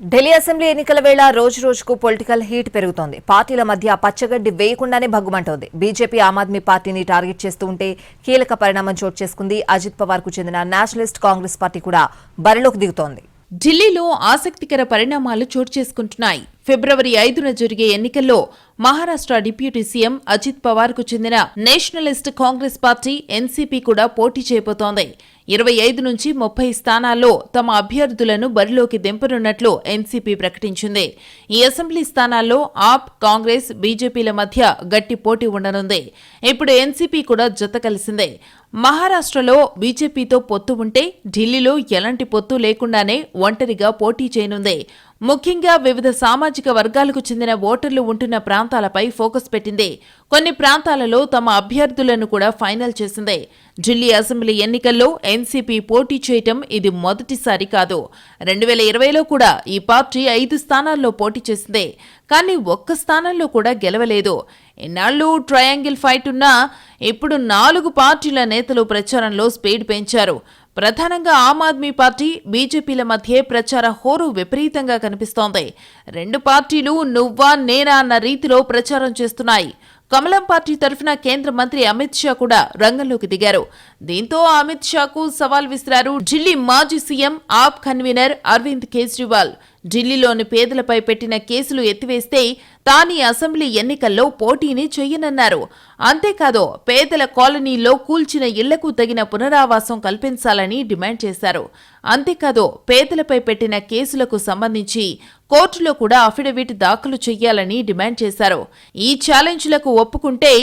Delhi assembly ఎన్నికల వేళ రోజు రోజుకు పొలిటికల్ హీట్ పెరుగుతోంది. పార్టీల మధ్య పచ్చగడ్డి వేయకుండానే భగ్గుమంటోంది. బీజేపీ ఆమ్ ఆద్మీ పార్టీని టార్గెట్ చేస్తూ ఉంటే కీలక పరిణామం చోటు చేసుకుంది. అజిత్ పవార్ కు చెందిన నేషనలిస్ట్ కాంగ్రెస్ పార్టీ కూడా బరిలోకి దిగుతోంది. ఢిల్లీలో ఆసక్తికర పరిణామాలు చోటు చేసుకుంటున్నాయి. ఫిబ్రవరి 5న జరిగే ఎన్నికల్లో మహారాష్ట్ర డిప్యూటీ సీఎం అజిత్ పవార్ కు చెందిన నేషనలిస్ట్ కాంగ్రెస్ పార్టీ ఎన్సీపీ కూడా పోటీ చేయబోతోంది. 25 నుంచి 30 స్థానాల్లో తమ అభ్యర్థులను బరిలోకి దింపనున్నట్లు ఎన్సీపీ ప్రకటించింది. ఈ అసెంబ్లీ స్థానాల్లో ఆప్, కాంగ్రెస్, బీజేపీల మధ్య గట్టి పోటీ ఉండనుంది. ఇప్పుడు ఎన్సీపీ కూడా జత కలిసిందే. మహారాష్ట్రలో బీజేపీతో పొత్తు ఉంటే ఢిల్లీలో ఎలాంటి పొత్తు లేకుండానే ఒంటరిగా పోటీ చేయనుంది. ముఖ్యంగా వివిధ సామాజిక వర్గాలకు చెందిన ఓటర్లు ఉంటున్న ప్రాంతాలపై ఫోకస్ పెట్టింది. కొన్ని ప్రాంతాలలో తమ అభ్యర్థులను కూడా ఫైనల్ చేసింది. ఢిల్లీ అసెంబ్లీ ఎన్నికల్లో ఎన్సీపీ పోటీ చేయటం ఇది మొదటిసారి కాదు. 2020లో కూడా ఈ పార్టీ 5 స్థానాల్లో పోటీ చేసింది. కానీ ఒక్క స్థానంలో కూడా గెలవలేదు. ఇన్నాళ్లు ట్రయాంగిల్ ఫైట్ ఉన్నా ఇప్పుడు 4 పార్టీల నేతలు ప్రచారంలో స్పీడ్ పెంచారు. ప్రధానంగా ఆమ్ ఆద్మీ పార్టీ, బీజేపీల మధ్య ప్రచార హోరు విపరీతంగా కనిపిస్తోంది. 2 పార్టీలు నువ్వా నేనా అన్న రీతిలో ప్రచారం చేస్తున్నాయి. కమలం పార్టీ తరఫున కేంద్ర మంత్రి అమిత్ షా కూడా రంగంలోకి దిగారు. దీంతో అమిత్ షాకు సవాల్ విసిరారు ఢిల్లీ మాజీ సీఎం, ఆప్ కన్వీనర్ అరవింద్ కేజ్రీవాల్. ఢిల్లీలోని పేదలపై పెట్టిన కేసులు ఎత్తివేస్తే తాను అసెంబ్లీ ఎన్నికల్లో పోటీని చెయ్యనన్నారు. అంతేకాదు పేదల కాలనీల్లో కూల్చిన ఇళ్లకు తగిన పునరావాసం కల్పించాలని డిమాండ్ చేశారు. అంతేకాదు పేదలపై పెట్టిన కేసులకు సంబంధించి కోర్టులో కూడా అఫిడవిట్ దాఖలు చెయ్యాలని డిమాండ్ చేశారు. ఈ ఛాలెంజ్లకు ఒప్పుకుంటే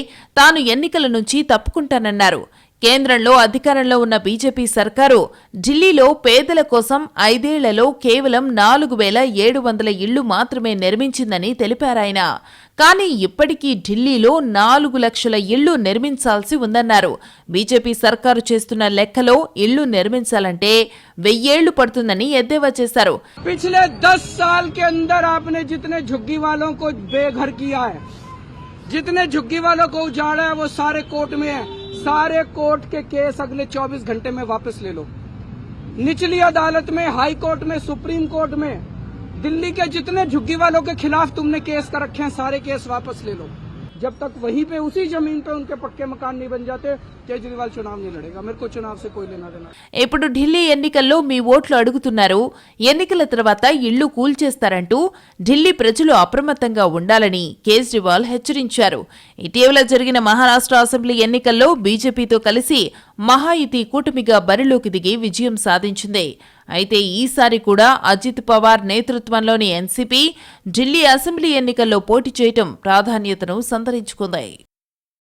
తాను ఎన్నికల నుంచి తప్పుకుంటానన్నారు. కేంద్రంలో అధికారంలో ఉన్న బీజేపీ సర్కారు ఢిల్లీలో పేదల కోసం 5 ఏళ్లలో కేవలం 4,700 ఇళ్లు మాత్రమే నిర్మించిందని తెలిపారాయన. కానీ ఇప్పటికీ ఢిల్లీలో 4 లక్షల ఇళ్లు నిర్మించాల్సి ఉందన్నారు. బీజేపీ సర్కారు చేస్తున్న లెక్కలో ఇళ్లు నిర్మించాలంటే 1000 ఏళ్లు పడుతుందని ఎద్దేవా చేశారు. पिछले 10 साल के अंदर आपने जितने झुग्गी वालों को बेघर किया है, जितने झुग्गी वालों को उजाड़ा है, वो सारे कोर्ट में है. सारे कोर्ट के केस अगले 24 घंटे में वापस ले लो. निचली अदालत में, हाई कोर्ट में, सुप्रीम कोर्ट में दिल्ली के जितने झुग्गी वालों के खिलाफ तुमने केस कर रखे हैं, सारे केस वापस ले लो. जब तक वहीं पे उसी जमीन पे उनके पक्के मकान नहीं बन जाते, केजरीवाल चुनाव नहीं लड़ेगा. मेरे को चुनाव से कोई लेना देना. ఇప్పుడు ఢిల్లీ ఎన్నికల్లో మీ ఓట్లు అడుగుతున్నారు. ఎన్నికల తర్వాత ఇళ్లు కూల్చేస్తారంటూ ఢిల్లీ ప్రజలు అప్రమత్తంగా ఉండాలని కేజ్రీవాల్ హెచ్చరించారు. ఇటీవల జరిగిన మహారాష్ట్ర అసెంబ్లీ ఎన్నికల్లో బీజేపీతో కలిసి మహాయుతి కూటమిగా బరిలోకి దిగి విజయం సాధించింది. అయితే ఈసారి కూడా అజిత్ పవార్ నేతృత్వంలోని ఎన్సీపీ ఢిల్లీ అసెంబ్లీ ఎన్నికల్లో పోటీ చేయటం ప్రాధాన్యతను సంతరించుకుంది.